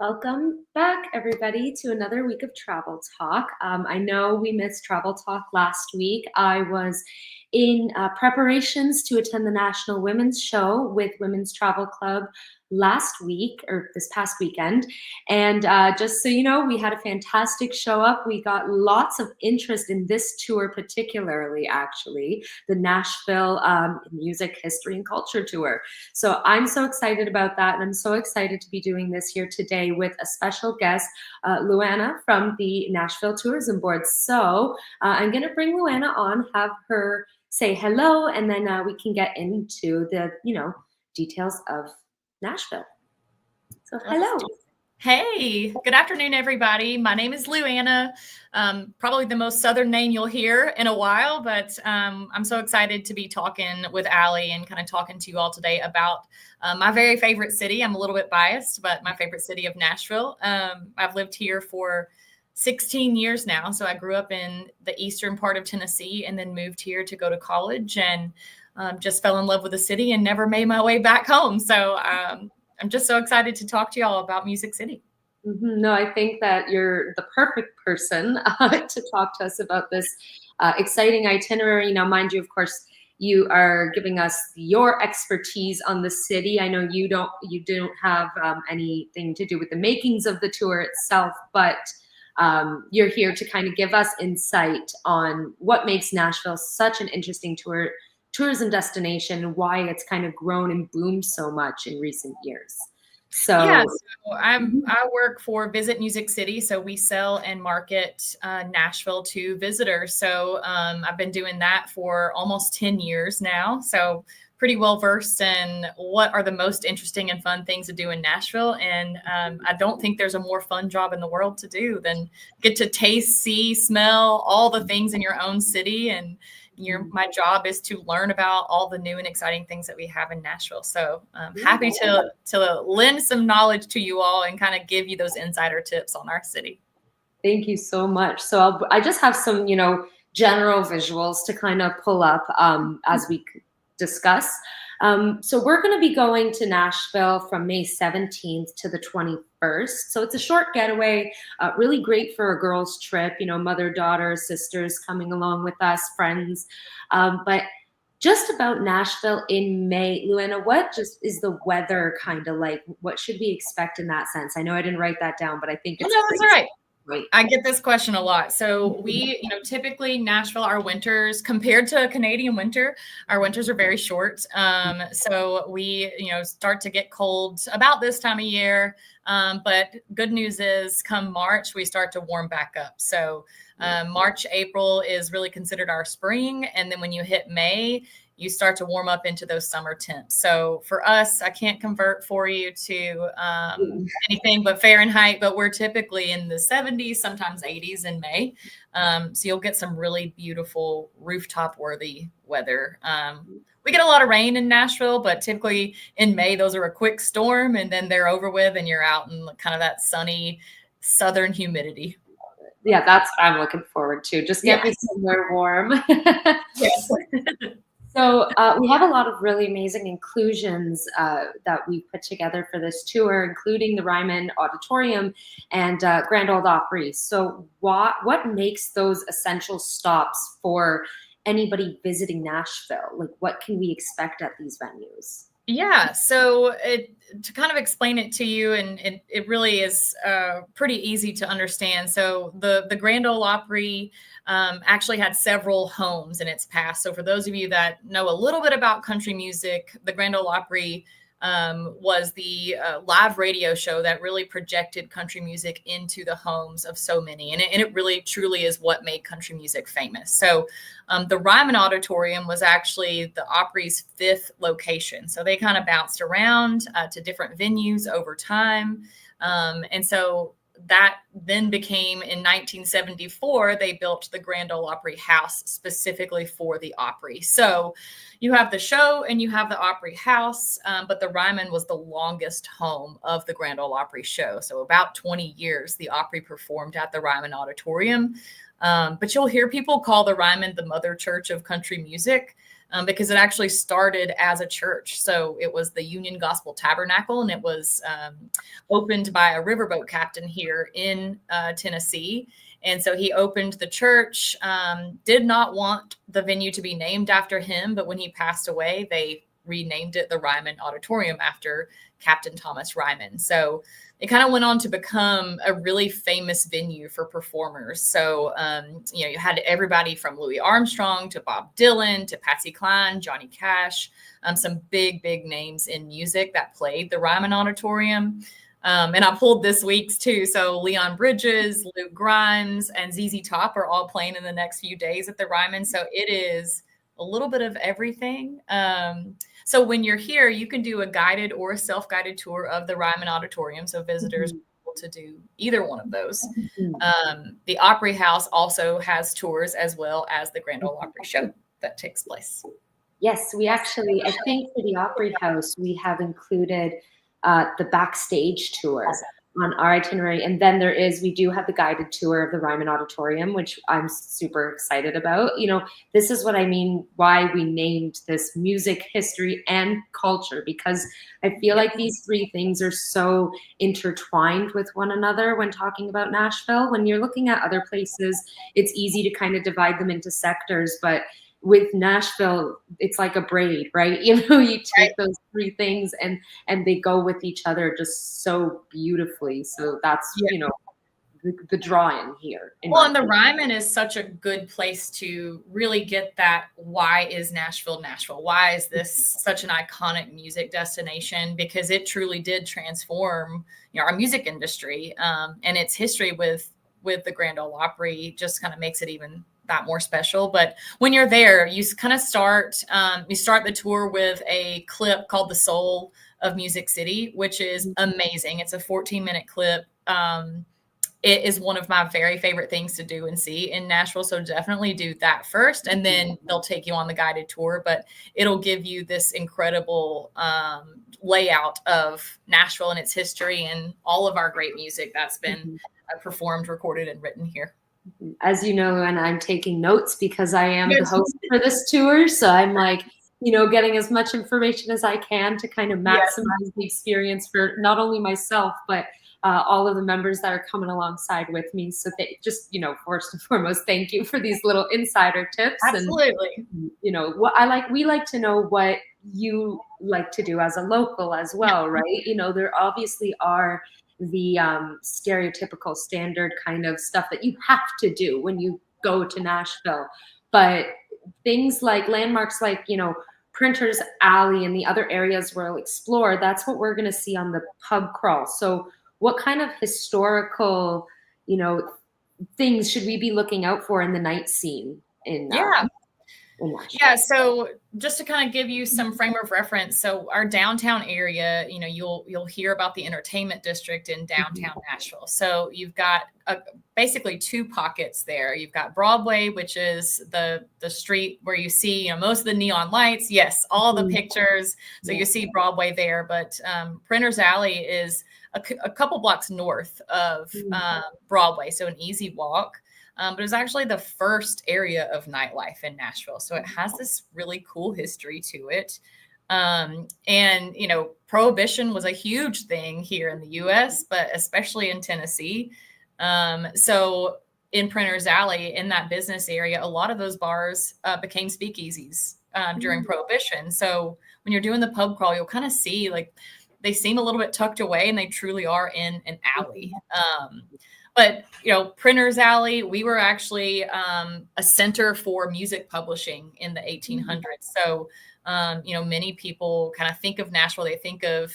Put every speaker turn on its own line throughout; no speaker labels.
Welcome back, everybody, to another week of Travel Talk. I know we missed Travel Talk last week. I was in preparations to attend the National Women's Show with Women's Travel Club last week, or this past weekend. And just so you know, we had a fantastic show up. We got lots of interest in this tour, particularly, actually, the Nashville Music History and Culture Tour. So I'm so excited about that, and I'm so excited to be doing this here today with a special guest, LouAnna from the Nashville Tourism Board. So I'm going to bring LouAnna on, have her say hello, and then we can get into the, details of Nashville. So hello.
Hey, good afternoon, everybody. My name is LouAnna. Probably the most Southern name you'll hear in a while, but I'm so excited to be talking with Allie and kind of talking to you all today about my very favorite city. I'm a little bit biased, but my favorite city of Nashville. I've lived here for 16 years now. So I grew up in the eastern part of Tennessee and then moved here to go to college and just fell in love with the city and never made my way back home. So I'm just so excited to talk to y'all about Music City.
Mm-hmm. No, I think that you're the perfect person to talk to us about this exciting itinerary. Now, mind you, of course, you are giving us your expertise on the city. I know you don't have anything to do with the makings of the tour itself, but you're here to kind of give us insight on what makes Nashville such an interesting tourism destination, why it's kind of grown and boomed so much in recent years. So
I work for Visit Music City. So we sell and market Nashville to visitors. So I've been doing that for almost 10 years now. So pretty well versed in what are the most interesting and fun things to do in Nashville. And I don't think there's a more fun job in the world to do than get to taste, see, smell all the things in your own city. And my job is to learn about all the new and exciting ththings that we have in Nashville. So I'm happy to lend some knowledge to you all and kind of give you those insider tips on our city.
Thank you so much. So I just have some, general visuals to kind of pull up as we discuss. So we're going to be going to Nashville from May 17th to the 21st. So it's a short getaway, really great for a girls' trip, mother, daughter, sisters coming along with us, friends. But just about Nashville in May, LouAnna, what just is the weather kind of like? What should we expect in that sense? I know I didn't write that down, but I think it's
that's all right. I get this question a lot. So we, typically Nashville, our winters compared to a Canadian winter, our winters are very short. So we, start to get cold about this time of year. But good news is come March, we start to warm back up. So March, April is really considered our spring. And then when you hit May, you start to warm up into those summer temps. So for us, I can't convert for you to anything but Fahrenheit, but we're typically in the 70s, sometimes 80s in May. So you'll get some really beautiful rooftop worthy weather. We get a lot of rain in Nashville, but typically in May, those are a quick storm and then they're over with and you're out in kind of that sunny southern humidity.
Yeah, that's what I'm looking forward to. Just get me somewhere warm.
Yes.
So we have a lot of really amazing inclusions that we've put together for this tour, including the Ryman Auditorium and Grand Ole Opry. So what makes those essential stops for anybody visiting Nashville? Like, what can we expect at these venues?
Yeah, so to kind of explain it to you, and it really is pretty easy to understand. So the Grand Ole Opry actually had several homes in its past. So for those of you that know a little bit about country music, the Grand Ole Opry was the live radio show that really projected country music into the homes of so many. And it really truly is what made country music famous. So the Ryman Auditorium was actually the Opry's 5th location. So they kind of bounced around to different venues over time. And so that then became in 1974, they built the Grand Ole Opry House specifically for the Opry. So you have the show and you have the Opry House, but the Ryman was the longest home of the Grand Ole Opry show. So about 20 years, the Opry performed at the Ryman Auditorium. But you'll hear people call the Ryman the mother church of country music. because it actually started as a church. So it was the Union Gospel Tabernacle, and it was opened by a riverboat captain here in Tennessee. And so he opened the church, did not want the venue to be named after him, but when he passed away, they renamed it the Ryman Auditorium after Captain Thomas Ryman. So it kind of went on to become a really famous venue for performers. So, you had everybody from Louis Armstrong to Bob Dylan to Patsy Cline, Johnny Cash, some big names in music that played the Ryman Auditorium. And I pulled this week's too. So Leon Bridges, Luke Grimes, and ZZ Top are all playing in the next few days at the Ryman. So it is a little bit of everything. So when you're here, you can do a guided or a self-guided tour of the Ryman Auditorium. So visitors are able to do either one of those. The Opry House also has tours, as well as the Grand Ole Opry Show that takes place.
Yes, we actually, I think for the Opry House, we have included the backstage tour on our itinerary. And then we do have the guided tour of the Ryman Auditorium, which I'm super excited about. This is what I mean, why we named this music, history, and culture, because I feel like these three things are so intertwined with one another when talking about Nashville. When you're looking at other places, it's easy to kind of divide them into sectors, but with Nashville, it's like a braid, right? You take those three things and they go with each other just so beautifully. So that's, the drawing here.
Well, and the Ryman is such a good place to really get that. Why is Nashville Nashville? Why is this such an iconic music destination? Because it truly did transform, our music industry, and its history with the Grand Ole Opry just kind of makes it even that more special. But when you're there, you kind of start the tour with a clip called The Soul of Music City, which is amazing. It's a 14-minute clip. It is one of my very favorite things to do and see in Nashville. So definitely do that first, and then they'll take you on the guided tour, but it'll give you this incredible layout of Nashville and its history and all of our great music that's been performed, recorded, and written here.
As you know, and I'm taking notes because I am the host for this tour. So I'm getting as much information as I can to kind of maximize the experience for not only myself, but all of the members that are coming alongside with me. So they just, first and foremost, thank you for these little insider tips.
Absolutely.
And, we like to know what you like to do as a local as well, right? There obviously are the stereotypical standard kind of stuff that you have to do when you go to Nashville, but things like landmarks like Printer's Alley and the other areas we'll explore, that's what we're going to see on the pub crawl. So what kind of historical things should we be looking out for in the night scene in Nashville?
So just to kind of give you some frame of reference, so our downtown area, you'll hear about the entertainment district in downtown Nashville. So you've got basically two pockets there. You've got Broadway, which is the street where you see most of the neon lights. Yes, all the pictures. So you see Broadway there, but Printer's Alley is a couple blocks north of Broadway, so an easy walk. But it was actually the first area of nightlife in Nashville. So it has this really cool history to it. And, Prohibition was a huge thing here in the U.S., but especially in Tennessee. So in Printer's Alley, in that business area, a lot of those bars became speakeasies during Prohibition. So when you're doing the pub crawl, you'll kind of see they seem a little bit tucked away, and they truly are in an alley. But, Printer's Alley, we were actually a center for music publishing in the 1800s. So, many people kind of think of Nashville, they think of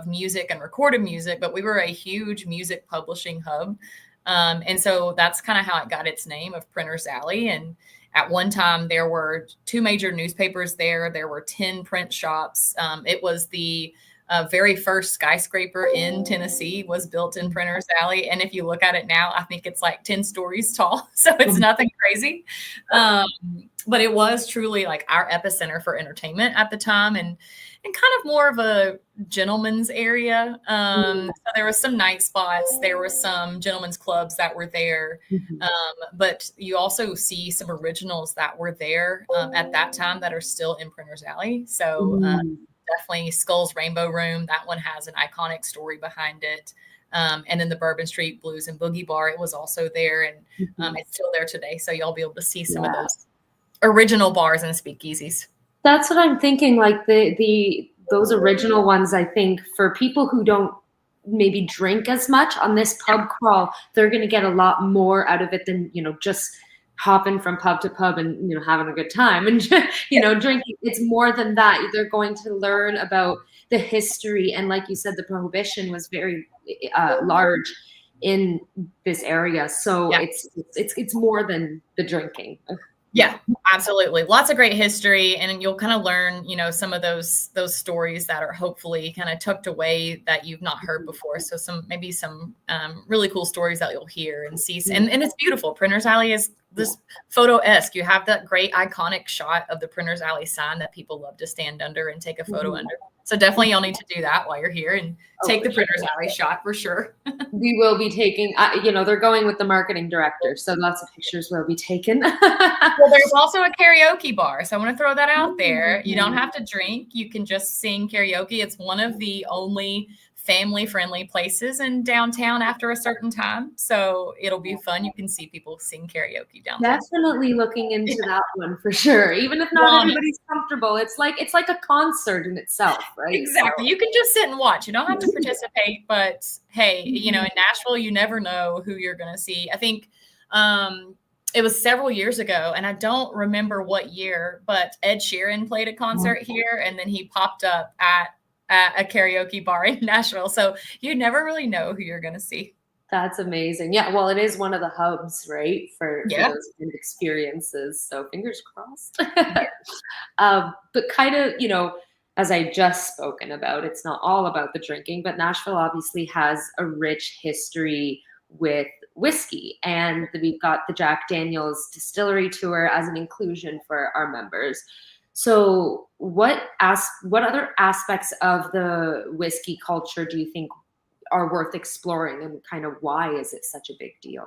music and recorded music, but we were a huge music publishing hub. And so that's kind of how it got its name of Printer's Alley. And at one time, there were 2 major newspapers there. There were 10 print shops. It was the very first skyscraper in Tennessee was built in Printer's Alley. And if you look at it now, I think it's like 10 stories tall. So it's nothing crazy. but it was truly like our epicenter for entertainment at the time, and kind of more of a gentleman's area. So there were some night spots, there were some gentlemen's clubs that were there. But you also see some originals that were there at that time that are still in Printers Alley. So definitely Skull's Rainbow Room. That one has an iconic story behind it. And then the Bourbon Street Blues and Boogie Bar, it was also there, and it's still there today. So y'all be able to see some of those original bars and speakeasies.
That's what I'm thinking. Like those original ones, I think for people who don't maybe drink as much on this pub crawl, they're going to get a lot more out of it than, just hopping from pub to pub and, having a good time and, drinking. It's more than that. They're going to learn about the history. And like you said, the prohibition was very large in this area. So it's more than the drinking.
Yeah, absolutely. Lots of great history, and you'll kind of learn, some of those stories that are hopefully kind of tucked away that you've not heard before. So some really cool stories that you'll hear and see. And it's beautiful. Printers Alley is this photo-esque. You have that great iconic shot of the Printers Alley sign that people love to stand under and take a photo under. So definitely you'll need to do that while you're here and take the Printers Alley shot for sure.
We will be taking, they're going with the marketing director, so lots of pictures will be taken.
Well, there's also a karaoke bar, so I want to throw that out there. You don't have to drink. You can just sing karaoke. It's one of the only family-friendly places in downtown after a certain time, so it'll be fun. You can see people sing karaoke down there.
Definitely looking into that one for sure. Even if not everybody's comfortable, it's like a concert in itself, right?
Exactly. So you can just sit and watch. You don't have to participate, but hey, in Nashville, you never know who you're going to see. I think it was several years ago, and I don't remember what year, but Ed Sheeran played a concert here, and then he popped up at a karaoke bar in Nashville. So you never really know who you're going to see.
That's amazing. Yeah. Well, it is one of the hubs, right? For those experiences. So fingers crossed. But kind of, as I just spoken about, it's not all about the drinking, but Nashville obviously has a rich history with whiskey, and we've got the Jack Daniel's distillery tour as an inclusion for our members. So what other aspects of the whiskey culture do you think are worth exploring, and kind of why is it such a big deal?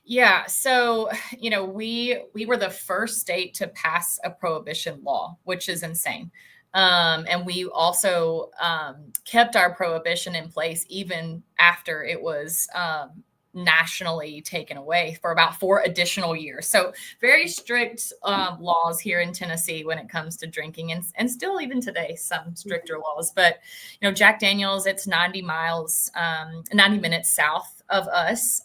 Yeah. So, we were the first state to pass a prohibition law, which is insane. And we also kept our prohibition in place even after it was nationally taken away for about 4 additional years. So very strict laws here in Tennessee when it comes to drinking, and still even today, some stricter laws. But, Jack Daniel's, it's 90 minutes south of us.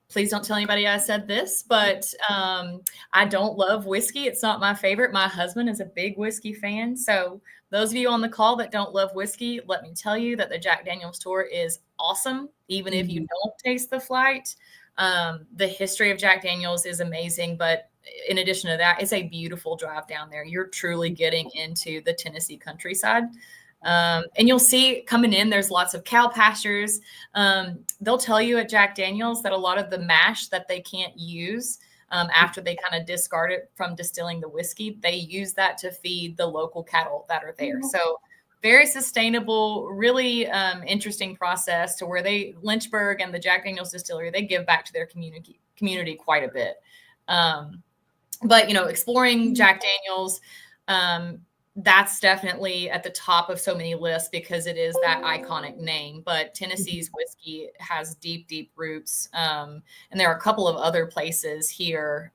Please don't tell anybody I said this, but I don't love whiskey. It's not my favorite. My husband is a big whiskey fan. So those of you on the call that don't love whiskey, let me tell you that the Jack Daniel's tour is awesome, even if you don't taste the flight. The history of Jack Daniel's is amazing, but in addition to that, it's a beautiful drive down there. You're truly getting into the Tennessee countryside. And you'll see coming in, there's lots of cow pastures. They'll tell you at Jack Daniel's that a lot of the mash that they can't use after they kind of discard it from distilling the whiskey, they use that to feed the local cattle that are there. So very sustainable, really interesting process to where Lynchburg and the Jack Daniel's distillery, they give back to their community quite a bit. But, exploring Jack Daniel's, that's definitely at the top of so many lists because it is that iconic name. But Tennessee's whiskey has deep, deep roots. And there are a couple of other places here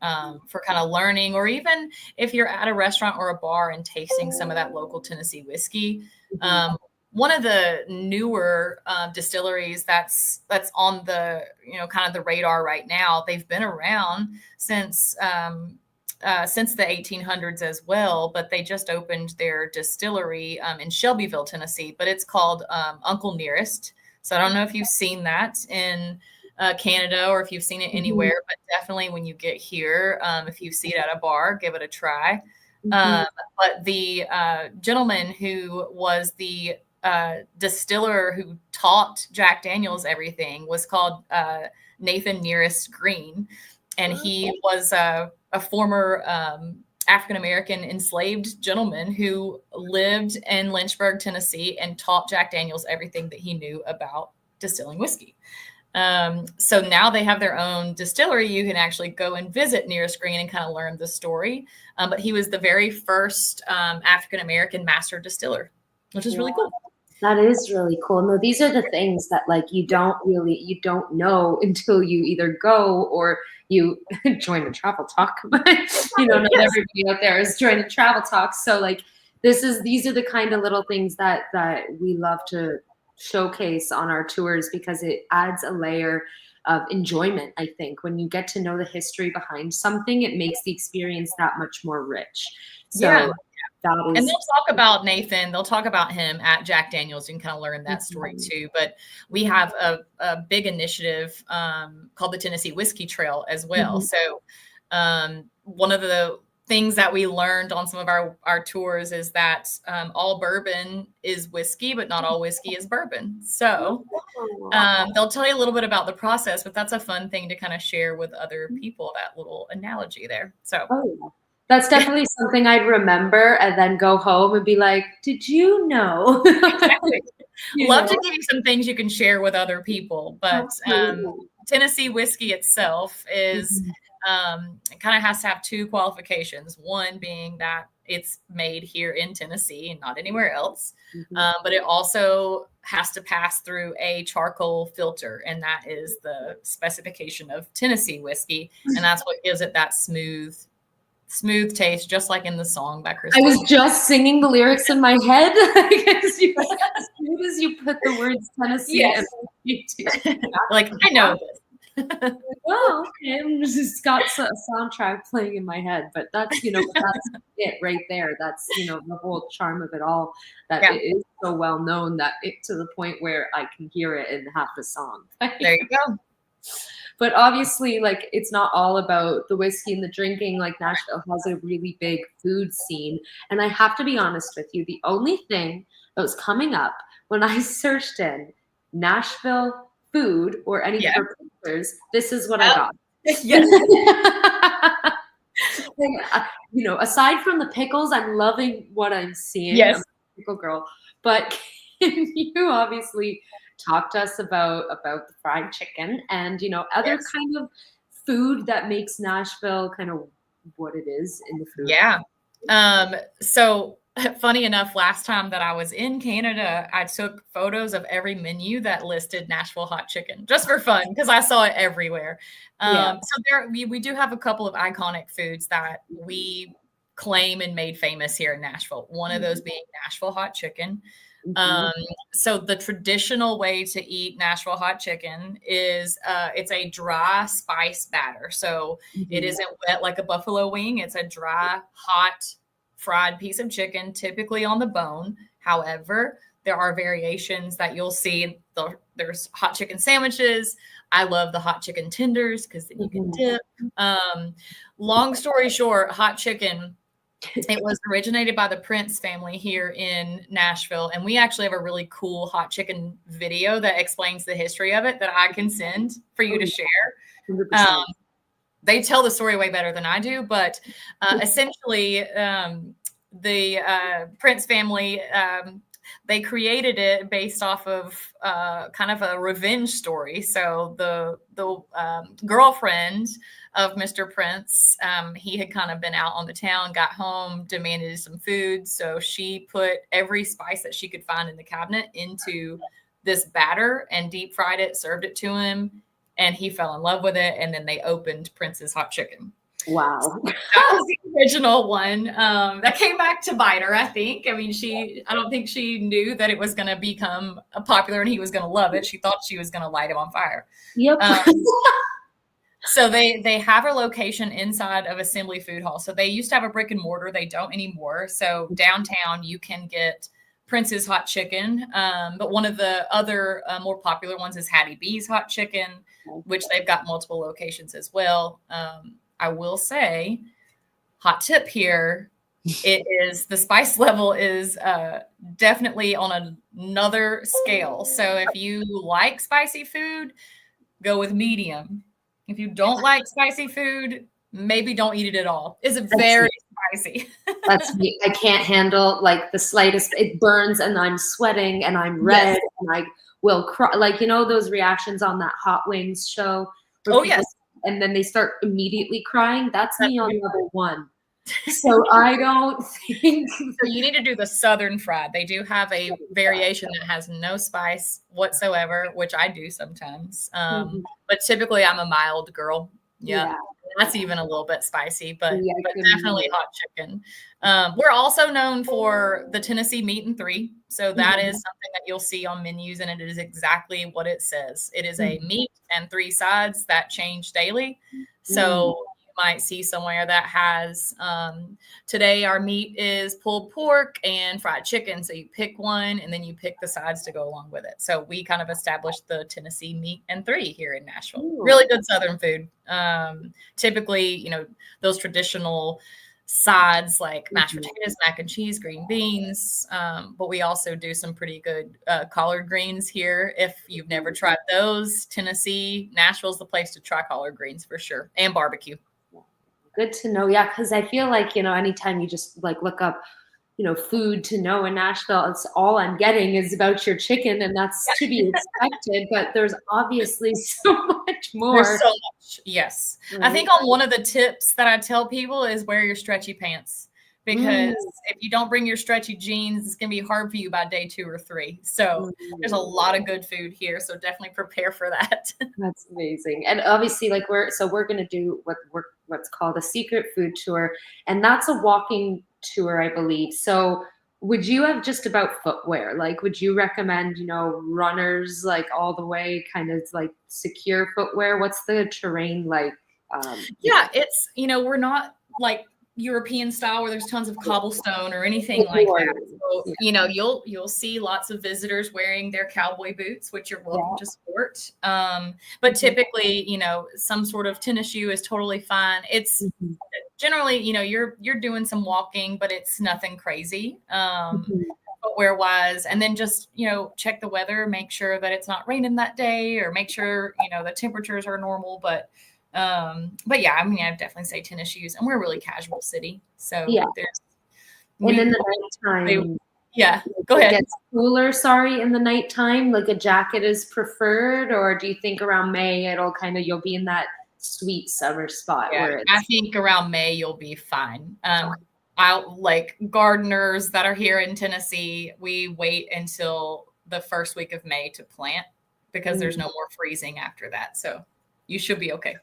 for kind of learning, or even if you're at a restaurant or a bar and tasting some of that local Tennessee whiskey. One of the newer distilleries that's on the, kind of the radar right now, they've been around since the 1800s as well, but they just opened their distillery in Shelbyville, Tennessee, but it's called Uncle Nearest. So I don't know if you've seen that in Canada or if you've seen it anywhere, but definitely when you get here, if you see it at a bar, give it a try. But the gentleman who was the distiller who taught Jack Daniel's everything was called Nathan Nearest Green. and he was a former African-American enslaved gentleman who lived in Lynchburg, Tennessee, and taught Jack Daniels everything that he knew about distilling whiskey. So now they have their own distillery. You can actually go and visit near a screen and kind of learn the story. But he was the very first African-American master distiller, which is really cool.
That is really cool. No, these are the things that like you don't know until you either go or you join a travel talk. But not everybody out there is joining travel talks. So like these are the kind of little things that we love to showcase on our tours, because it adds a layer of enjoyment. I think when you get to know the history behind something, it makes the experience that much more rich. So and
they'll talk about Nathan. They'll talk about him at Jack Daniels. You can kind of learn that story too. But we have a big initiative called the Tennessee Whiskey Trail as well. So one of the things that we learned on some of our tours is that all bourbon is whiskey, but not all whiskey is bourbon. So they'll tell you a little bit about the process, but that's a fun thing to kind of share with other people, that little analogy there. So
that's definitely something I'd remember and then go home and be like, did you know?
Exactly. Love to give you some things you can share with other people. But Tennessee whiskey itself is it kind of has to have two qualifications. One being that it's made here in Tennessee and not anywhere else. But it also has to pass through a charcoal filter. And that is the specification of Tennessee whiskey. And that's what gives it that smooth taste, just like in the song by Chris.
I was just singing the lyrics in my head. As soon as you put the words Tennessee,
like I know this.
Well, okay, I've just got a soundtrack playing in my head, but that's that's it right there. That's the whole charm of it all. That it is so well known that to the point where I can hear it in half the song.
There you go.
But obviously, like, it's not all about the whiskey and the drinking. Like, Nashville has a really big food scene. And I have to be honest with you, the only thing that was coming up when I searched in Nashville food or any pictures, this is what I got.
Yes.
Aside from the pickles, I'm loving what I'm seeing.
Yes.
I'm a pickle girl. But can you obviously talk to us about the fried chicken and other kind of food that makes Nashville kind of what it is in the food?
So funny enough, last time that I was in Canada, I took photos of every menu that listed Nashville hot chicken just for fun, because I saw it everywhere. So we do have a couple of iconic foods that we claim and made famous here in Nashville. One of those being Nashville hot chicken. So the traditional way to eat Nashville hot chicken is it's a dry spice batter. So it isn't wet like a buffalo wing. It's a dry, hot, fried piece of chicken, typically on the bone. However, there are variations that you'll see. There's hot chicken sandwiches. I love the hot chicken tenders because then you can dip. Long story short, hot chicken, it was originated by the Prince family here in Nashville. And we actually have a really cool hot chicken video that explains the history of it that I can send for you to share. They tell the story way better than I do, but essentially the Prince family, they created it based off of kind of a revenge story. So the girlfriend of Mr. Prince, he had kind of been out on the town, got home, demanded some food. So she put every spice that she could find in the cabinet into this batter and deep fried it, served it to him, and he fell in love with it. And then they opened Prince's Hot Chicken.
Wow.
So that was the original one. That came back to bite her, I think. I mean, I don't think she knew that it was going to become popular and he was going to love it. She thought she was going to light him on fire.
Yep.
So they have a location inside of Assembly Food Hall. So they used to have a brick and mortar. They don't anymore. So downtown, you can get Prince's Hot Chicken. But one of the other more popular ones is Hattie B's Hot Chicken, which they've got multiple locations as well. I will say, hot tip here, the spice level is definitely on another scale. So if you like spicy food, go with medium. If you don't like spicy food, maybe don't eat it at all. It's very spicy.
That's me. I can't handle like the slightest. It burns and I'm sweating and I'm red and I will cry. Like, those reactions on that Hot Wings show.
Oh, yes.
And then they start immediately crying. That's me on level 1. So I don't think.
So you need to do the Southern fried. They do have a variation that has no spice whatsoever, which I do sometimes. But typically I'm a mild girl. Yeah. That's even a little bit spicy, but definitely hot chicken. We're also known for the Tennessee meat and 3. So that is something that you'll see on menus, and it is exactly what it says. It is a meat and 3 sides that change daily. So you might see somewhere that has, today our meat is pulled pork and fried chicken. So you pick one and then you pick the sides to go along with it. So we kind of established the Tennessee meat and 3 here in Nashville. Ooh. Really good Southern food. Typically, those traditional sides like mashed potatoes, mac and cheese, green beans. But we also do some pretty good collard greens here. If you've never tried those, Tennessee, Nashville's the place to try collard greens for sure, and barbecue.
Good to know. Yeah, because I feel like, anytime you just like look up, food to know in Nashville, it's all I'm getting is about your chicken, and that's to be expected. But there's obviously so much more.
There's so much. Yes. Right. I think on one of the tips that I tell people is wear your stretchy pants, because if you don't bring your stretchy jeans, it's going to be hard for you by day 2 or 3. So there's a lot of good food here. So definitely prepare for that.
That's amazing. And obviously, like we're going to do what's called a secret food tour, and that's a walking tour, I believe. So would you have just about footwear? Like, would you recommend, runners, like all the way kind of like secure footwear? What's the terrain like?
It's, we're not like European style where there's tons of cobblestone or anything like that. So, you'll see lots of visitors wearing their cowboy boots, which you're welcome to sport. But typically, some sort of tennis shoe is totally fine. It's generally, you're doing some walking, but it's nothing crazy. Footwear wise, and then just, check the weather, make sure that it's not raining that day, or make sure, the temperatures are normal, but yeah, I mean, I'd definitely say tennis shoes, and we're a really casual city. So
and in the nighttime,
go ahead.
It gets cooler, in the nighttime, like a jacket is preferred, or do you think around May you'll be in that sweet summer spot? Where
I think around May you'll be fine. Out like gardeners that are here in Tennessee, we wait until the first week of May to plant, because there's no more freezing after that. So you should be okay.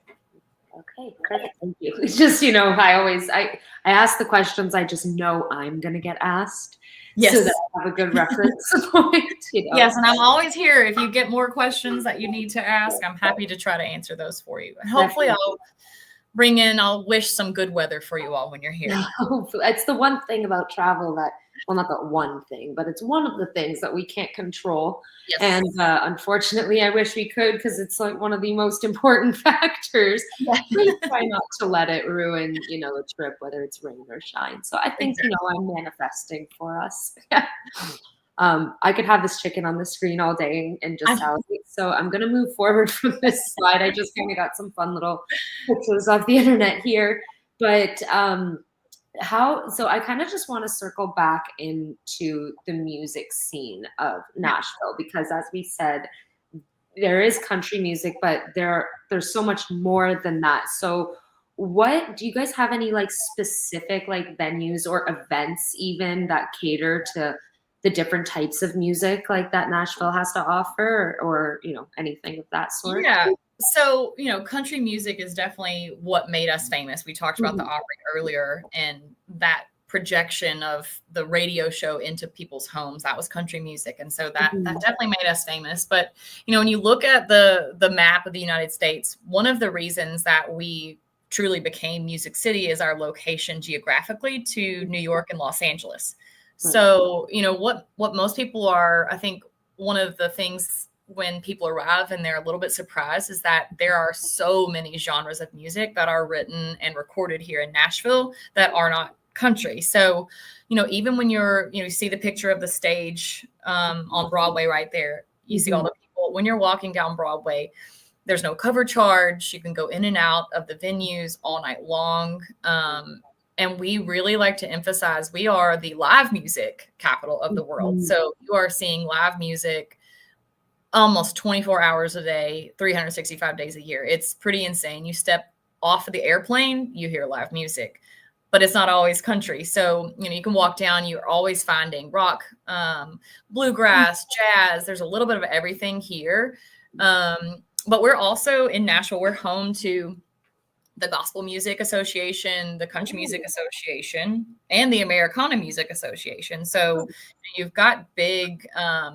Okay, perfect. Thank you. It's just, I ask the questions I just know I'm going to get asked.
Yes.
So that I have a good reference point.
Yes, and I'm always here. If you get more questions that you need to ask, I'm happy to try to answer those for you. And hopefully I'll wish some good weather for you all when you're here.
It's the one thing about travel that, well, not the one thing, but it's one of the things that we can't control. Yes. And unfortunately, I wish we could, because it's like one of the most important factors. We try not to let it ruin, a trip, whether it's rain or shine. So I think, I'm manifesting for us. I could have this chicken on the screen all day and just tell you. So I'm going to move forward from this slide. I just kind of got some fun little pictures off the internet here. But so I kind of just want to circle back into the music scene of Nashville, because as we said, there is country music, but there's so much more than that. So what do you guys have any like specific like venues or events even that cater to the different types of music like that Nashville has to offer, or anything of that sort?
Yeah. So, country music is definitely what made us famous. We talked about the Opry earlier, and that projection of the radio show into people's homes, that was country music. And so that definitely made us famous. But, when you look at the map of the United States, one of the reasons that we truly became Music City is our location geographically to New York and Los Angeles. So, what most people are, I think one of the things when people arrive and they're a little bit surprised is that there are so many genres of music that are written and recorded here in Nashville that are not country. So, even when you see the picture of the stage on Broadway right there, you see all the people, when you're walking down Broadway, There's no cover charge. You can go in and out of the venues all night long. And we really like to emphasize we are the live music capital of the world. So you are seeing live music almost 24 hours a day, 365 days a year. It's pretty insane. You step off of the airplane, you hear live music, but it's not always country. So, you can walk down, you're always finding rock, bluegrass, jazz. There's a little bit of everything here. But we're also in Nashville. We're home to the Gospel Music Association, the Country Music Association, and the Americana Music Association. So you've got big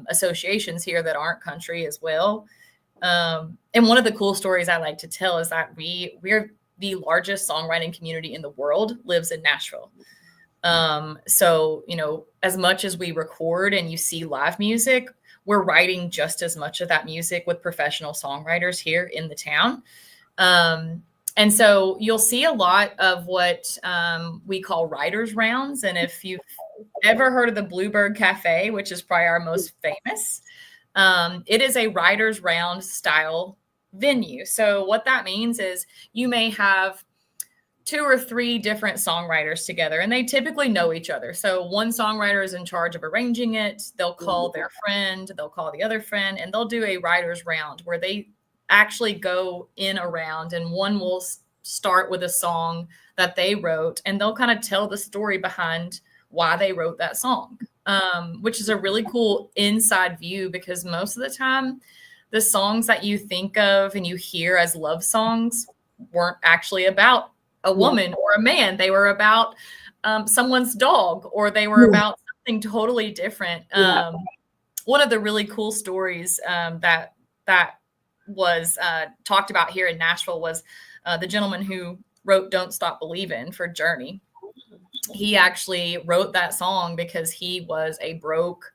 associations here that aren't country as well. And one of the cool stories I like to tell is that we're the largest songwriting community in the world lives in Nashville. So, as much as we record and you see live music, we're writing just as much of that music with professional songwriters here in the town. And so you'll see a lot of what we call writers' rounds. And if you've ever heard of the Bluebird Cafe, which is probably our most famous, it is a writers' round style venue. So what that means is you may have 2 or 3 different songwriters together, and they typically know each other. So one songwriter is in charge of arranging it. They'll call their friend, they'll call the other friend, and they'll do a writers' round where they actually go in a round, and one will start with a song that they wrote, and they'll kind of tell the story behind why they wrote that song, which is a really cool inside view, because most of the time the songs that you think of and you hear as love songs weren't actually about a woman or a man. They were about someone's dog, or they were about something totally different. One of the really cool stories that was talked about here in Nashville was the gentleman who wrote Don't Stop Believin' for Journey. He actually wrote that song because he was a broke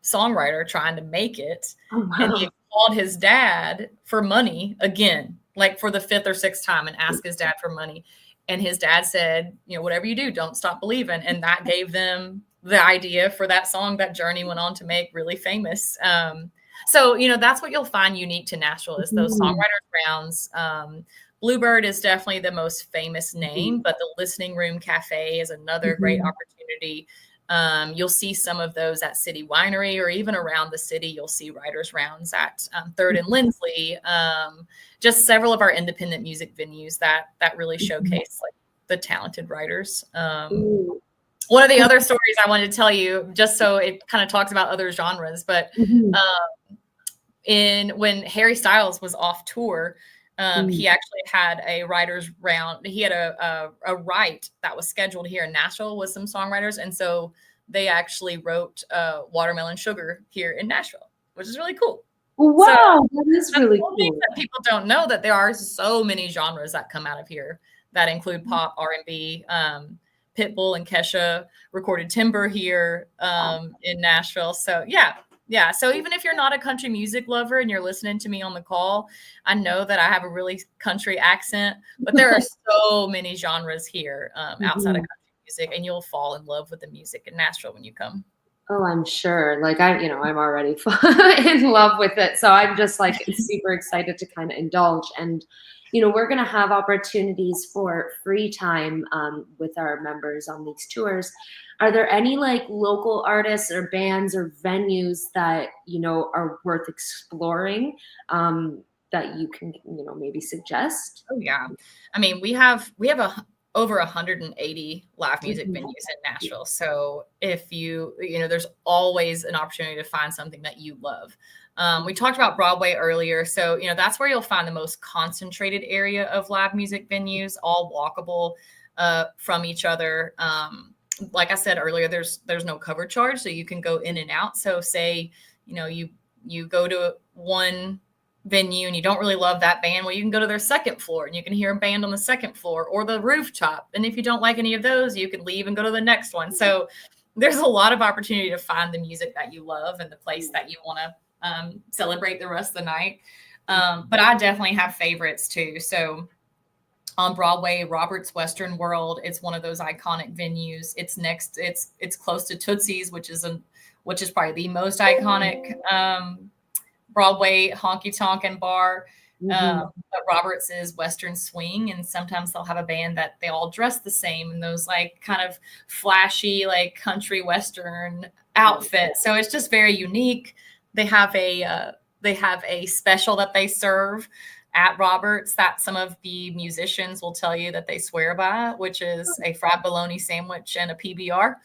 songwriter trying to make it. Oh, wow. And he called his dad for money again, like for the 5th or 6th time, and asked his dad for money. And his dad said, whatever you do, don't stop believing. And that gave them the idea for that song that Journey went on to make really famous. So, that's what you'll find unique to Nashville is those songwriters rounds. Bluebird is definitely the most famous name, but the Listening Room Cafe is another great opportunity. You'll see some of those at City Winery, or even around the city, you'll see writers rounds at 3rd and Lindsley. Just several of our independent music venues that really showcase like the talented writers. One of the other stories I wanted to tell you, just so it kind of talks about other genres, but when Harry Styles was off tour, he actually had a writers round. He had a write that was scheduled here in Nashville with some songwriters. And so they actually wrote Watermelon Sugar here in Nashville, which is really cool.
Wow, so that is really cool.
That people don't know that there are so many genres that come out of here that include pop, R&B. Pitbull and Kesha recorded Timber here in Nashville. So yeah. So even if you're not a country music lover and you're listening to me on the call, I know that I have a really country accent, but there are so many genres here outside of country music, and you'll fall in love with the music in Nashville when you come.
Oh, I'm sure. Like I'm already in love with it. So I'm just like super excited to kind of indulge. And, we're going to have opportunities for free time with our members on these tours. Are there any like local artists or bands or venues that, are worth exploring that you can, maybe suggest?
Oh, yeah. I mean, we have over 180 live music venues in Nashville. So if there's always an opportunity to find something that you love. We talked about Broadway earlier. So, that's where you'll find the most concentrated area of live music venues, all walkable from each other. Like I said earlier, there's no cover charge, so you can go in and out. So say, you go to one venue and you don't really love that band, well, you can go to their 2nd floor and you can hear a band on the 2nd floor or the rooftop. And if you don't like any of those, you can leave and go to the next one. So there's a lot of opportunity to find the music that you love and the place that you want to celebrate the rest of the night. But I definitely have favorites too. So on Broadway, Robert's Western World, it's one of those iconic venues. It's close to Tootsie's, which is probably the most iconic Broadway honky tonk and bar. But Roberts is Western swing, and sometimes they'll have a band that they all dress the same in those like kind of flashy, like country Western outfits. So it's just very unique. They have a special that they serve at Roberts that some of the musicians will tell you that they swear by, which is a fried bologna sandwich and a PBR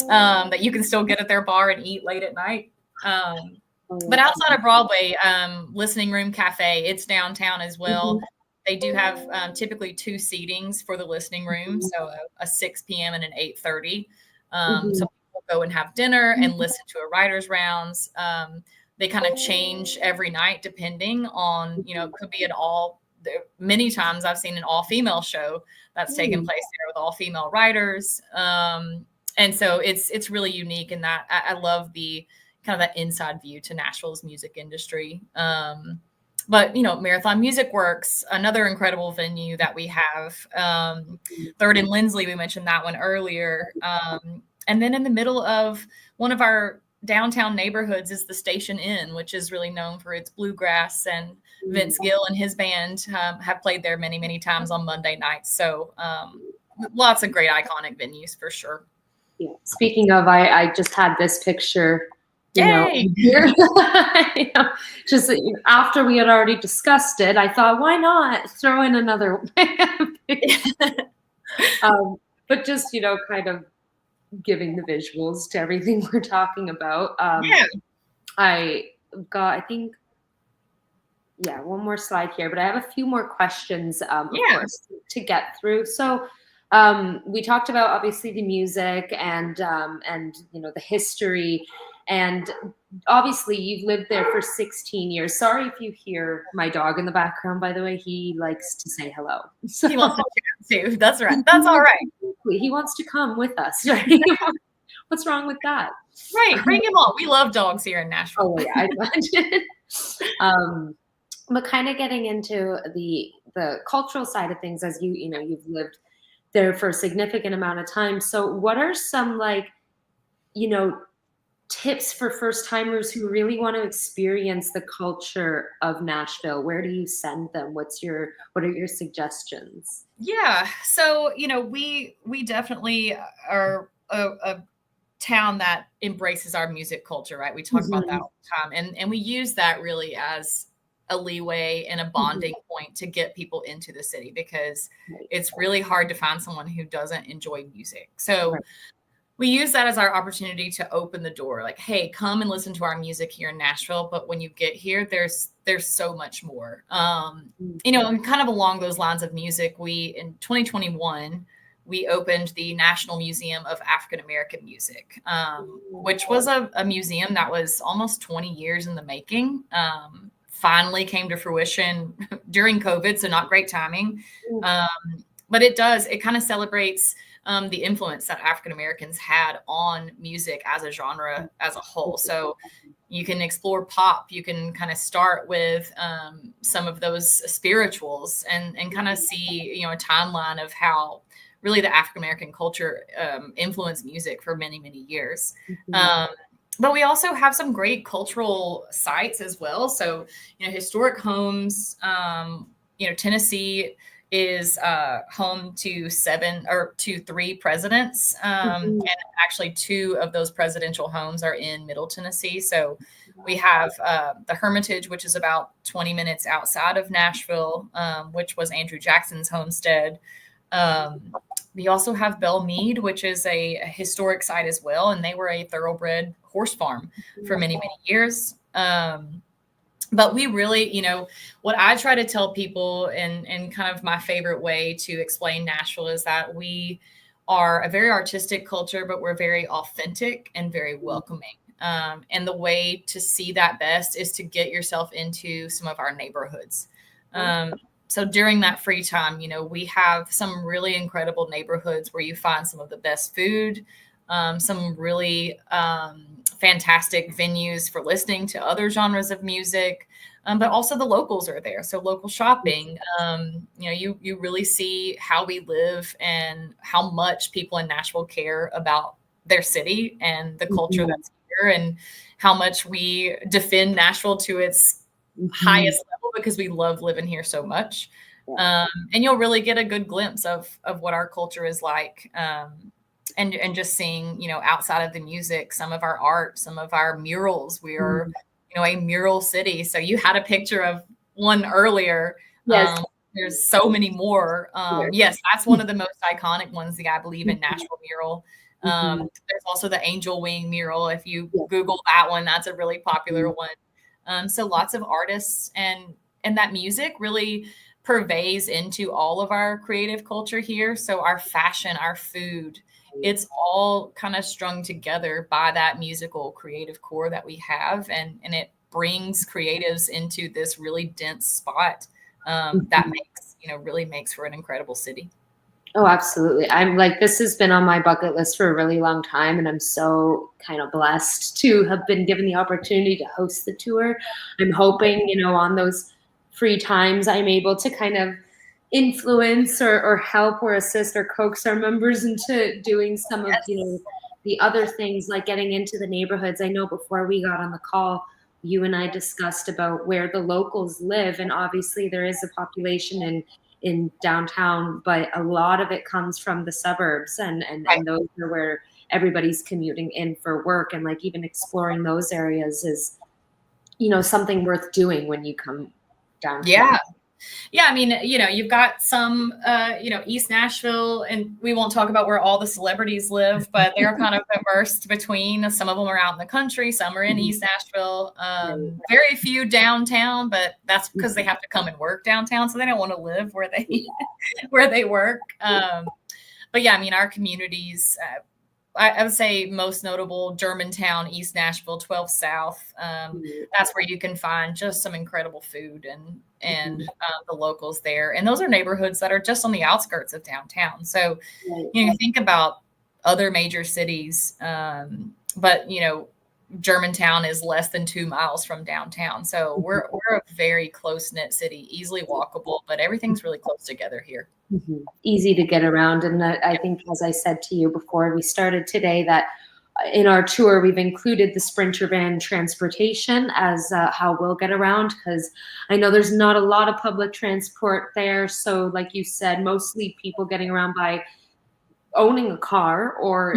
that you can still get at their bar and eat late at night. But outside of Broadway, Listening Room Cafe, it's downtown as well. They do have typically 2 seatings for the listening room, so a 6 p.m. and an 8:30. So people go and have dinner and listen to a writer's rounds. They kind of change every night depending on, it could be many times I've seen an all-female show that's taken place there with all-female writers. And so it's really unique in that I love the kind of that inside view to Nashville's music industry. But, Marathon Music Works, another incredible venue that we have. Third and Lindsley, we mentioned that one earlier. And then in the middle of one of our downtown neighborhoods is the Station Inn, which is really known for its bluegrass, and Vince Gill and his band have played there many, many times on Monday nights. So lots of great iconic venues for sure.
Yeah. Speaking of, I just had this picture, here. Just after we had already discussed it, I thought, why not throw in another one? But just, kind of giving the visuals to everything we're talking about. I got, I think, one more slide here, but I have a few more questions, of course, to get through. So we talked about obviously the music and the history, and obviously you've lived there for 16 years. Sorry if you hear my dog in the background, by the way. He likes to say hello. So,
he wants to chat too. That's right. That's all right.
He wants to come with us, right? What's wrong with that?
Right. Bring him on. We love dogs here in Nashville.
Oh, yeah, I imagine. But kind of getting into the cultural side of things, as you've lived there for a significant amount of time. So what are some tips for first timers who really want to experience the culture of Nashville? Where do you send them? What are your suggestions?
Yeah. So, we definitely are a town that embraces our music culture, right? We talk about that all the time. And we use that really as a leeway and a bonding point to get people into the city, because it's really hard to find someone who doesn't enjoy music. So we use that as our opportunity to open the door, like, hey, come and listen to our music here in Nashville. But when you get here, there's so much more. And kind of along those lines of music, in 2021, we opened the National Museum of African American Music, which was a museum that was almost 20 years in the making. Finally came to fruition during COVID, so not great timing. But it kind of celebrates the influence that African Americans had on music as a genre as a whole. So you can explore pop. You can kind of start with some of those spirituals and kind of see, a timeline of how really the African American culture influenced music for many, many years. But we also have some great cultural sites as well. So, historic homes, Tennessee is home to 3 presidents. And actually 2 of those presidential homes are in Middle Tennessee. So we have the Hermitage, which is about 20 minutes outside of Nashville, which was Andrew Jackson's homestead. We also have Belle Meade, which is a historic site as well. And they were a thoroughbred horse farm for many, many years. But we really, what I try to tell people and kind of my favorite way to explain Nashville is that we are a very artistic culture, but we're very authentic and very welcoming. And the way to see that best is to get yourself into some of our neighborhoods. So during that free time, we have some really incredible neighborhoods where you find some of the best food, some really fantastic venues for listening to other genres of music, but also the locals are there. So local shopping, you really see how we live and how much people in Nashville care about their city and the culture that's here, and how much we defend Nashville to its highest level because we love living here so much. And you'll really get a good glimpse of what our culture is like. And just seeing, outside of the music, some of our art, some of our murals. We are, a mural city. So you had a picture of one earlier.
Yes.
There's so many more. Yes, that's one of the most iconic ones, I believe, in Nashville mural. There's also the angel wing mural. If you Google that one, that's a really popular one. So lots of artists, and that music really pervades into all of our creative culture here. So our fashion, our food, it's all kind of strung together by that musical creative core that we have. And it brings creatives into this really dense spot that makes, really makes for an incredible city.
Oh, absolutely. I'm like, this has been on my bucket list for a really long time, and I'm so kind of blessed to have been given the opportunity to host the tour. I'm hoping, on those free times, I'm able to kind of influence or help or assist or coax our members into doing some of, the other things, like getting into the neighborhoods. I know before we got on the call, you and I discussed about where the locals live, and obviously there is a population in downtown, but a lot of it comes from the suburbs, and those are where everybody's commuting in for work, and like even exploring those areas is, something worth doing when you come downtown.
Yeah. I mean, you've got some, East Nashville, and we won't talk about where all the celebrities live, but they're kind of immersed between. Some of them are out in the country, some are in East Nashville. Very few downtown, but that's because they have to come and work downtown, so they don't want to live where they work. But yeah, I mean, our communities, I would say most notable, Germantown, East Nashville, 12 South. That's where you can find just some incredible food and the locals there. And those are neighborhoods that are just on the outskirts of downtown. So, you think about other major cities, but, Germantown is less than 2 miles from downtown. So we're a very close-knit city, easily walkable, but everything's really close together here.
Easy to get around. And I think, as I said to you before we started today, that in our tour, we've included the Sprinter van transportation as how we'll get around, because I know there's not a lot of public transport there. So like you said, mostly people getting around by owning a car or,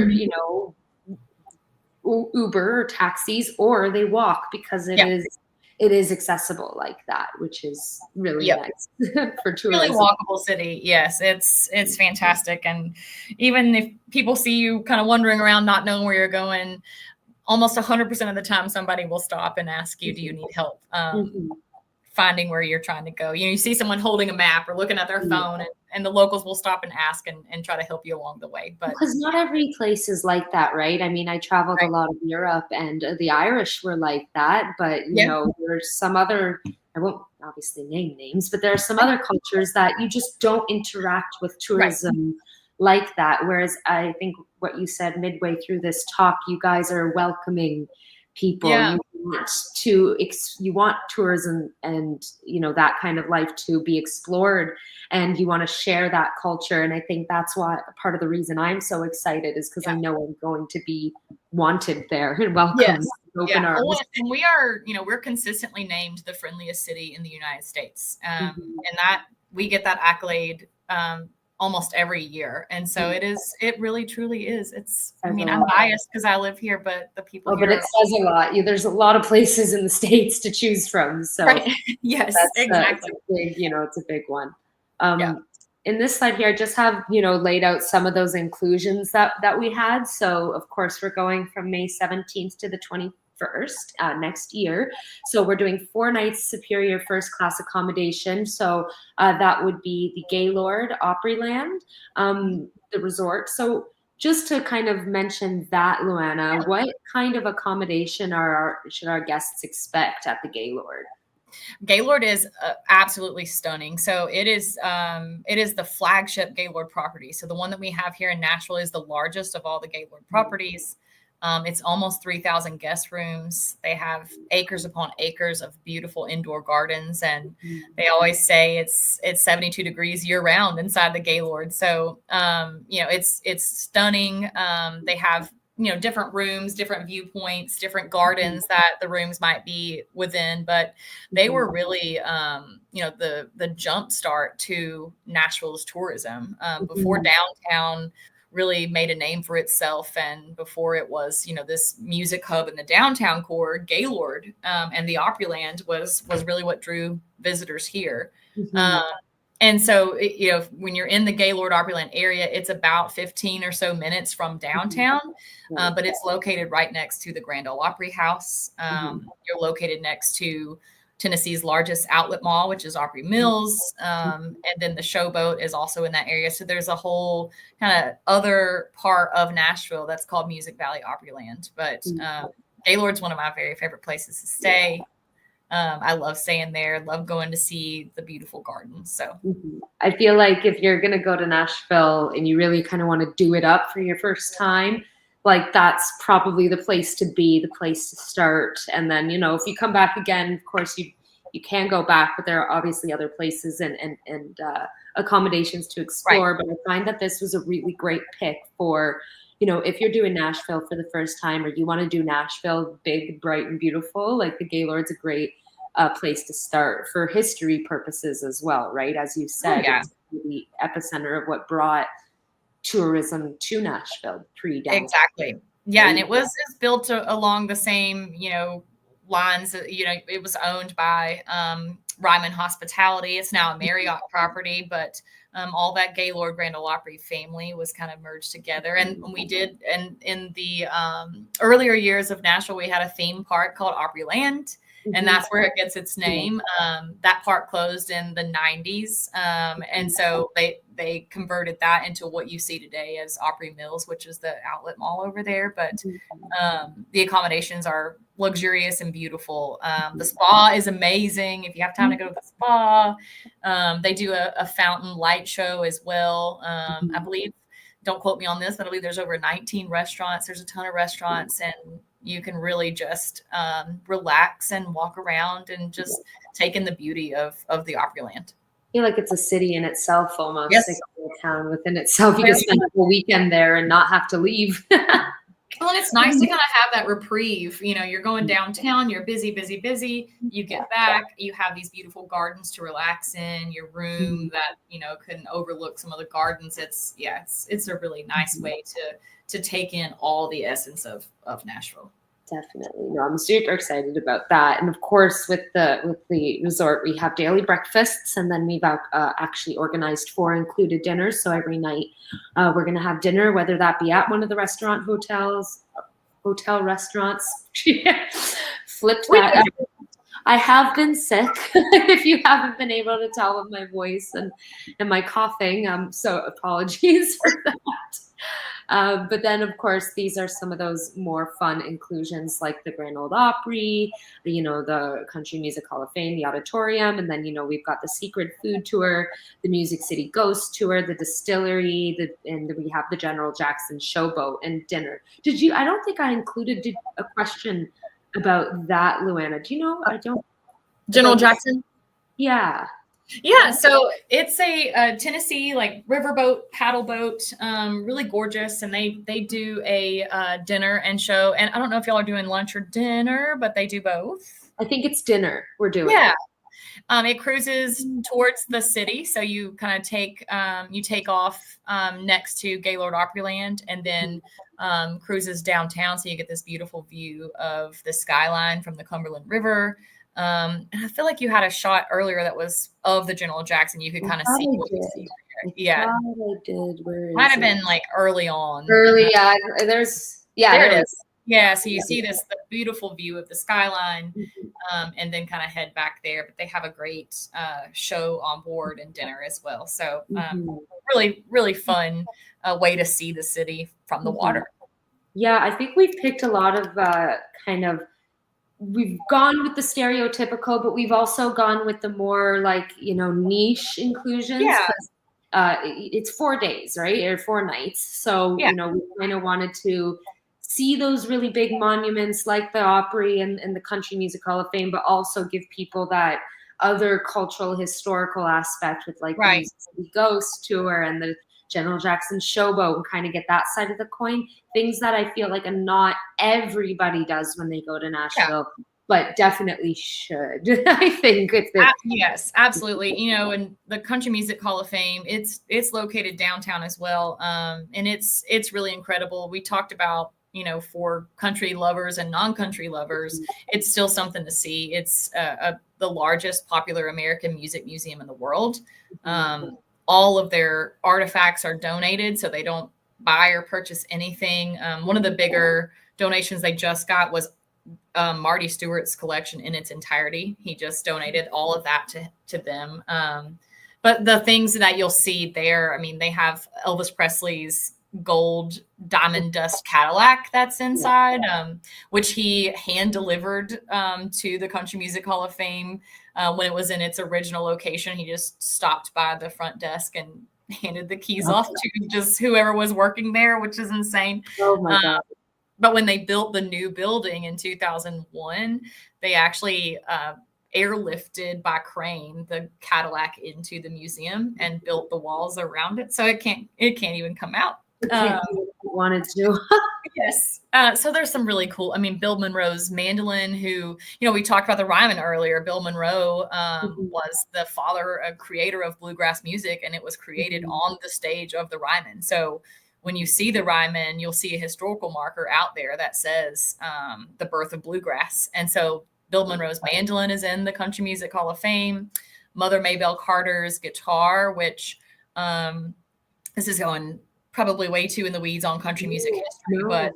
Uber or taxis, or they walk, because it is accessible like that, which is really nice for tourism.
Really walkable city. Yes, it's fantastic. And even if people see you kind of wandering around, not knowing where you're going, almost 100% of the time, somebody will stop and ask you, do you need help finding where you're trying to go? You see someone holding a map or looking at their phone, and the locals will stop and ask and try to help you along the way. But
because not every place is like that, right? I mean, I traveled a lot of Europe, and the Irish were like that, but there's some other, I won't obviously name names, but there are some other cultures that you just don't interact with tourism like that. Whereas I think what you said midway through this talk, you guys are welcoming people. You want tourism and that kind of life to be explored, and you want to share that culture. And I think that's why part of the reason I'm so excited is because I know I'm going to be wanted there and welcomed. Open arms.
And we are, we're consistently named the friendliest city in the United States, and that we get that accolade almost every year. And so it really truly is. I'm biased because I live here, but the people here.
But it says a lot. There's a lot of places in the States to choose from. So
yes, exactly.
It's a big one. In this slide here, I just have, laid out some of those inclusions that we had. So of course, we're going from May 17th to the 21st next year. So we're doing 4 nights Superior first class accommodation. So that would be the Gaylord Opryland, the resort. So just to kind of mention that, LouAnna, what kind of accommodation should our guests expect at the Gaylord?
Gaylord is absolutely stunning. So it is the flagship Gaylord property. So the one that we have here in Nashville is the largest of all the Gaylord properties. It's almost 3,000 guest rooms. They have acres upon acres of beautiful indoor gardens, and they always say it's 72 degrees year round inside the Gaylord. So it's stunning. They have different rooms, different viewpoints, different gardens that the rooms might be within, but they were really, the jump start to Nashville's tourism. Before downtown really made a name for itself, and before it was, this music hub in the downtown core, Gaylord and the Opryland was really what drew visitors here. And so, when you're in the Gaylord Opryland area, it's about 15 or so minutes from downtown, but it's located right next to the Grand Ole Opry House. You're located next to Tennessee's largest outlet mall, which is Opry Mills. And then the Showboat is also in that area. So there's a whole kind of other part of Nashville that's called Music Valley Opryland. But Gaylord's one of my very favorite places to stay. I love staying there, love going to see the beautiful gardens. So
I feel like if you're going to go to Nashville and you really kind of want to do it up for your first time, like that's probably the place to be, the place to start. And then, if you come back again, of course you can go back, but there are obviously other places and accommodations to explore. Right. But I find that this was a really great pick for, if you're doing Nashville for the first time, or you want to do Nashville big, bright, and beautiful, like the Gaylord's a great place to start for history purposes as well, right? As you said, it's the epicenter of what brought tourism to Nashville pre-downtown.
Exactly. Yeah, and it's built along the same, lines. It was owned by Ryman Hospitality. It's now a Marriott property, but all that Gaylord Grand Ole Opry family was kind of merged together. And we did, and in the earlier years of Nashville, we had a theme park called Opryland. And that's where it gets its name. That park closed in the 90s. And so they converted that into what you see today as Opry Mills, which is the outlet mall over there. But the accommodations are luxurious and beautiful. The spa is amazing. If you have time to go to the spa, they do a fountain light show as well. I believe, don't quote me on this, but I believe there's over 19 restaurants. There's a ton of restaurants, and you can really just relax and walk around and just take in the beauty of the Opryland.
I feel like it's a city in itself almost. Yes. Like a town within itself. You can spend a whole weekend there and not have to leave.
Well, and it's nice to kind of have that reprieve. You're going downtown, you're busy. You get back, you have these beautiful gardens to relax in, your room that, can overlook some of the gardens. It's a really nice way to take in all the essence of Nashville.
Definitely. No, I'm super excited about that. And of course, with the resort, we have daily breakfasts, and then we've actually organized 4 included dinners. So every night we're going to have dinner, whether that be at one of the hotel restaurants. Flipped that. I have been sick, if you haven't been able to tell with my voice and my coughing. So apologies for that. But then, of course, these are some of those more fun inclusions like the Grand Ole Opry, the Country Music Hall of Fame, the Auditorium. And then, we've got the Secret Food Tour, the Music City Ghost Tour, the Distillery, and we have the General Jackson Showboat and dinner. I don't think I included a question about that, LouAnna. Do you know? I don't.
General Jackson?
Yeah.
Yeah, so it's a Tennessee riverboat, paddle boat, really gorgeous, and they do a dinner and show. And I don't know if y'all are doing lunch or dinner, but they do both.
I think it's dinner we're doing.
Yeah, it cruises towards the city, so you kind of take off next to Gaylord Opryland, and then cruises downtown, so you get this beautiful view of the skyline from the Cumberland River. And I feel like you had a shot earlier that was of the General Jackson. You could kind of see what you see. Yeah,
I did. Where
might have been early on.
There it is.
Yeah, so you see the beautiful view of the skyline, and then kind of head back there. But they have a great show on board and dinner as well. So really, really fun way to see the city from the water.
Yeah, I think we've picked a lot of we've gone with the stereotypical, but we've also gone with the more niche inclusions.
Yeah.
It's 4 days, right? Or 4 nights. So, we kind of wanted to see those really big monuments like the Opry and the Country Music Hall of Fame, but also give people that other cultural historical aspect with the Music City Ghost Tour and the General Jackson Showboat and kind of get that side of the coin. Things that I feel like not everybody does when they go to Nashville, but definitely should. I think
yes, absolutely. You know, and the Country Music Hall of Fame, it's located downtown as well. And it's really incredible. We talked about, you know, for country lovers and non-country lovers, it's still something to see. It's the largest popular American music museum in the world. All of their artifacts are donated, so they don't buy or purchase anything. One of the bigger donations they just got was Marty Stewart's collection in its entirety. He just donated all of that to them. But the things that you'll see there, I mean, they have Elvis Presley's gold diamond dust Cadillac that's inside, which he hand delivered to the Country Music Hall of Fame when it was in its original location. He just stopped by the front desk and handed the keys off to just whoever was working there, which is insane.
Oh my God.
But when they built the new building in 2001, they actually airlifted by crane the Cadillac into the museum and built the walls around it, so it can't even come out.
Wanted to.
Yes. So there's some really cool. I mean, Bill Monroe's mandolin, who, you know, we talked about the Ryman earlier. Bill Monroe was the creator of bluegrass music, and it was created on the stage of the Ryman. So when you see the Ryman, you'll see a historical marker out there that says the birth of bluegrass. And so Bill Monroe's mandolin is in the Country Music Hall of Fame. Mother Maybelle Carter's guitar, which this is going probably way too in the weeds on country music history, but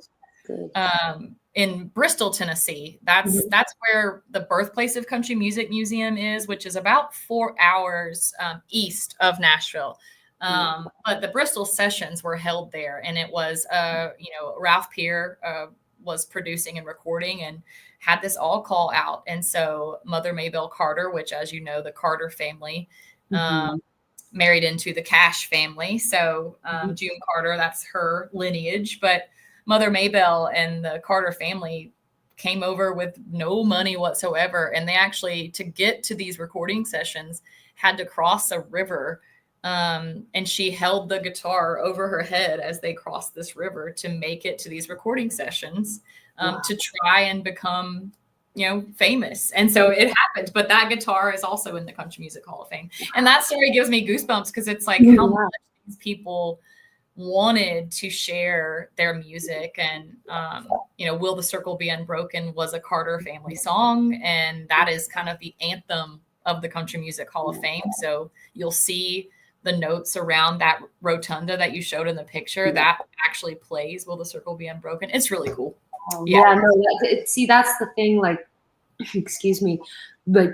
in Bristol, Tennessee, that's where the birthplace of Country Music Museum is, which is about 4 hours east of Nashville. But the Bristol sessions were held there, and it was, you know, Ralph Peer was producing and recording and had this all call out. And so Mother Maybelle Carter, which, as you know, the Carter family, married into the Cash family. So June Carter, that's her lineage. But Mother Maybelle and the Carter family came over with no money whatsoever. And they actually, to get to these recording sessions, had to cross a river. And she held the guitar over her head as they crossed this river to make it to these recording sessions, to try and become, you know, famous. And so it happened. But that guitar is also in the Country Music Hall of Fame. And that story gives me goosebumps, because it's like how much these people wanted to share their music. And, you know, Will the Circle Be Unbroken was a Carter family song. And that is kind of the anthem of the Country Music Hall of Fame. So you'll see the notes around that rotunda that you showed in the picture that actually plays Will the Circle Be Unbroken. It's really cool.
See, that's the thing, like, excuse me, but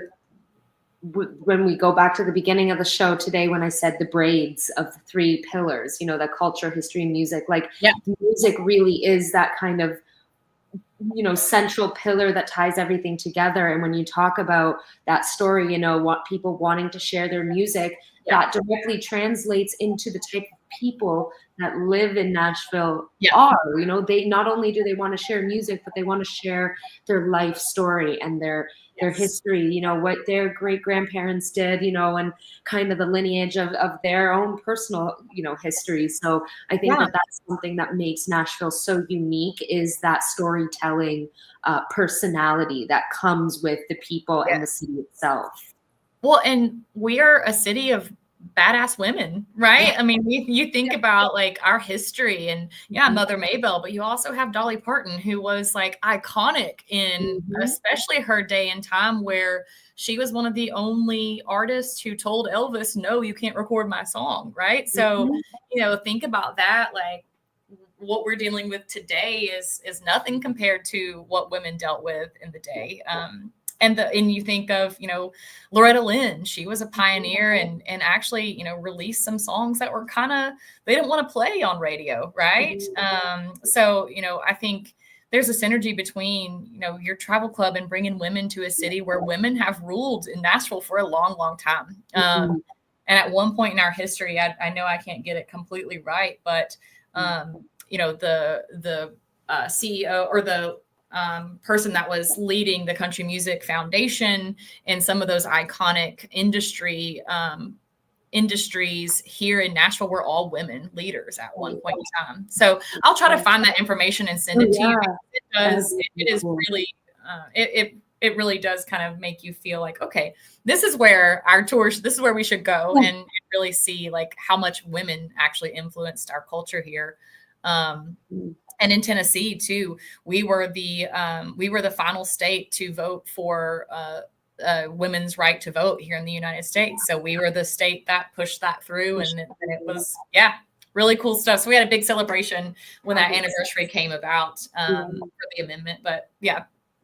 when we go back to the beginning of the show today, when I said the braids of the three pillars, you know, the culture, history, and music, like music really is that kind of, you know, central pillar that ties everything together. And when you talk about that story, you know, what people wanting to share their music, that directly translates into the type of people that live in Nashville are, you know, they not only do they want to share music, but they want to share their life story and their history, you know, what their great grandparents did, you know, and kind of the lineage of their own personal, you know, history. So I think that that's something that makes Nashville so unique, is that storytelling personality that comes with the people and the city itself.
Well, and we are a city of badass women, right? I mean, you think about like our history and Mother Maybelle, but you also have Dolly Parton, who was like iconic in especially her day and time, where she was one of the only artists who told Elvis, no, you can't record my song, right? So, you know, think about that. Like, what we're dealing with today is nothing compared to what women dealt with in the day. And you think of, you know, Loretta Lynn, she was a pioneer and actually, you know, released some songs that were kind of, they didn't want to play on radio, right? So, you know, I think there's a synergy between, you know, your travel club and bringing women to a city where women have ruled in Nashville for a long, long time. And at one point in our history, I know I can't get it completely right, but, you know, the CEO or the person that was leading the Country Music Foundation and some of those iconic industry industries here in Nashville were all women leaders at one point in time. So I'll try to find that information and send it to you. It is really, it really does kind of make you feel like, okay, this is where our tours, this is where we should go and really see like how much women actually influenced our culture here. And in Tennessee too, we were the final state to vote for women's right to vote here in the United States. So we were the state that pushed that through, and it was, really cool stuff. So we had a big celebration when that anniversary came about for the amendment. But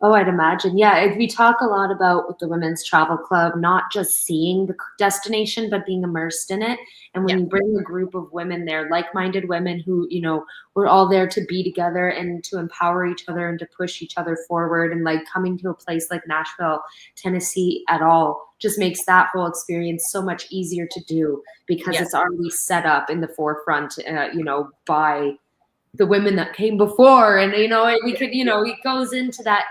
Oh, I'd imagine. Yeah, we talk a lot about with the Women's Travel Club, not just seeing the destination, but being immersed in it. And when you bring a group of women there, like-minded women who, you know, we're all there to be together and to empower each other and to push each other forward, and like coming to a place like Nashville, Tennessee at all just makes that whole experience so much easier to do because it's already set up in the forefront, you know, by the women that came before. And, you know, we could, you know, it goes into that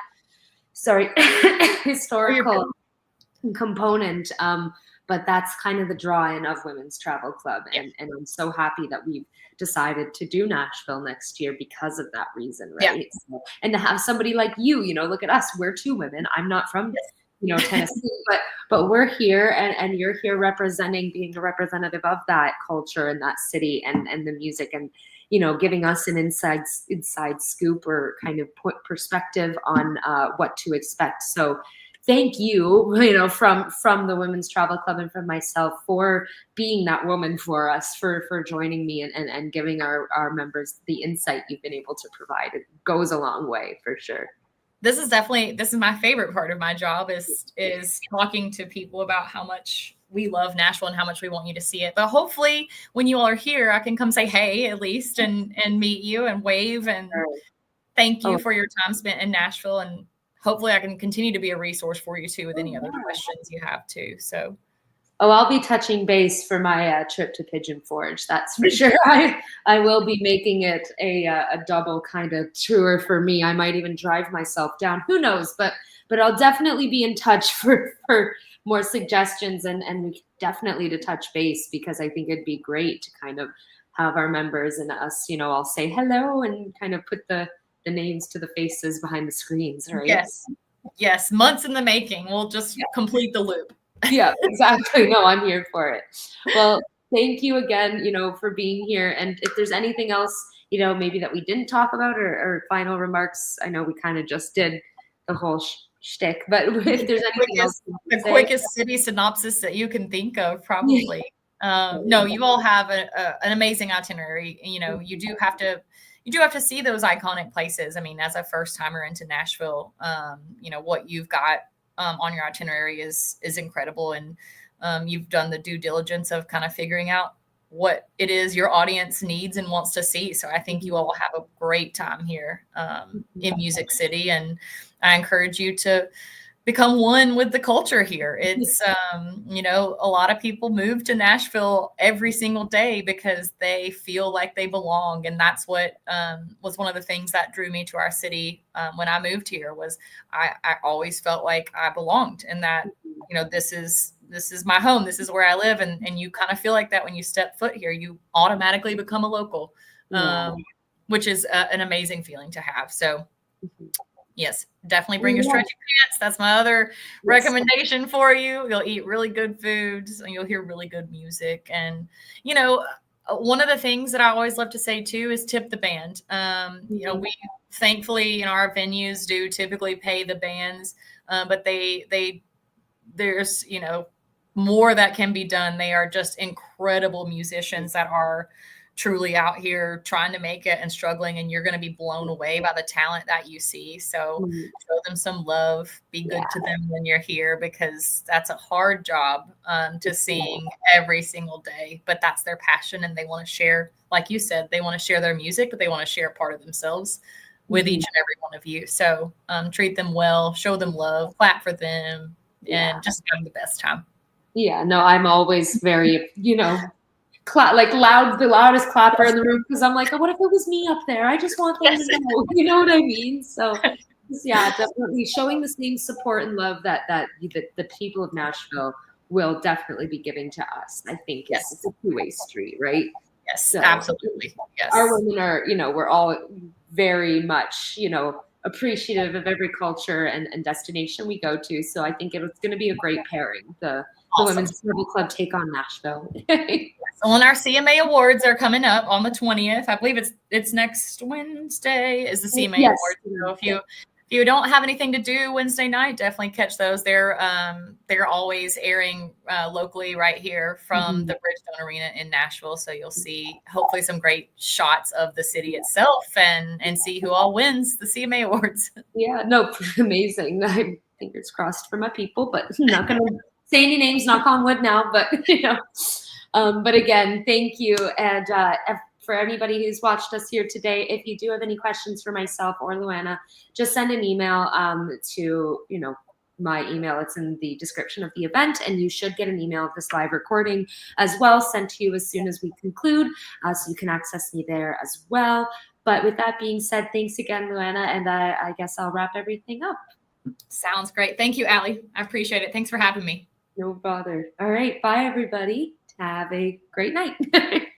historical component. But that's kind of the draw-in of Women's Travel Club. And I'm so happy that we've decided to do Nashville next year because of that reason, right? So, and to have somebody like you know, look at us, we're two women. I'm not from, you know, Tennessee, but we're here and you're here representing, being a representative of that culture and that city and the music, and, you know, giving us an inside scoop or kind of perspective on what to expect. So thank you, you know, from the Women's Travel Club and from myself for being that woman for us, for joining me and giving our members the insight you've been able to provide. It goes a long way for sure.
This is my favorite part of my job is talking to people about how much we love Nashville and how much we want you to see it. But hopefully when you all are here, I can come say, hey, at least, and meet you and wave and thank you for your time spent in Nashville. And hopefully I can continue to be a resource for you too with any other questions you have too. So.
Oh, I'll be touching base for my trip to Pigeon Forge. That's for sure. I will be making it a double kind of tour for me. I might even drive myself down. Who knows? But I'll definitely be in touch for more suggestions and definitely to touch base, because I think it'd be great to kind of have our members and us, you know, all say hello and kind of put the names to the faces behind the screens, right?
Yes. Months in the making. We'll just complete the loop.
Yeah, exactly. No, I'm here for it. Well, thank you again, you know, for being here. And if there's anything else, you know, maybe that we didn't talk about or final remarks, I know we kind of just did the whole shtick, but if there's anything else.
The quickest city synopsis that you can think of, probably. No, you all have an amazing itinerary. You know, you do have to see those iconic places. I mean, as a first timer into Nashville, you know, what you've got on your itinerary is incredible. And you've done the due diligence of kind of figuring out what it is your audience needs and wants to see. So I think you all have a great time here in Music City. And I encourage you to become one with the culture here. It's, you know, a lot of people move to Nashville every single day because they feel like they belong. And that's what was one of the things that drew me to our city when I moved here. Was I always felt like I belonged, and that, you know, this is my home. This is where I live. And you kind of feel like that when you step foot here. You automatically become a local, which is an amazing feeling to have. So yes, definitely bring your stretchy pants. That's my other recommendation for you. You'll eat really good foods and you'll hear really good music. And, you know, one of the things that I always love to say too is tip the band. You know, we thankfully in our venues do typically pay the bands, but there's, you know, more that can be done. They are just incredible musicians that are truly out here trying to make it and struggling, and you're going to be blown away by the talent that you see. So show them some love, be good to them when you're here, because that's a hard job to sing every single day, but that's their passion. And they want to share, like you said, they want to share their music, but they want to share part of themselves with each and every one of you. So treat them well, show them love, clap for them, and just have the best time.
Yeah, no, I'm always very, you know, the loudest clapper in the room, because I'm like, oh, what if it was me up there? I just want them to know, you know what I mean? So yeah, definitely showing the same support and love that the people of Nashville will definitely be giving to us. I think it's a two-way street, right?
Yes,
So
absolutely. Yes.
our women are, we're all very much, appreciative of every culture and destination we go to. So I think it's going to be a great pairing. The
Awesome.
Women's Travel Club take on Nashville.
So when our CMA awards are coming up on the 20th, I believe it's next Wednesday is the CMA
Yes.
awards. So if you don't have anything to do Wednesday night, definitely catch those. They're always airing locally right here from the Bridgestone Arena in Nashville. So you'll see hopefully some great shots of the city itself and see who all wins the CMA awards.
Yeah, no, amazing. Fingers crossed for my people, but I'm not going to say any names, knock on wood now, but but again, thank you. And for anybody who's watched us here today, if you do have any questions for myself or LouAnna, just send an email to, my email. It's in the description of the event, and you should get an email of this live recording as well sent to you as soon as we conclude, so you can access me there as well. But with that being said, thanks again, LouAnna, and I guess I'll wrap everything up.
Sounds great. Thank you, Allie. I appreciate it. Thanks for having me.
No bother. All right. Bye, everybody. Have a great night.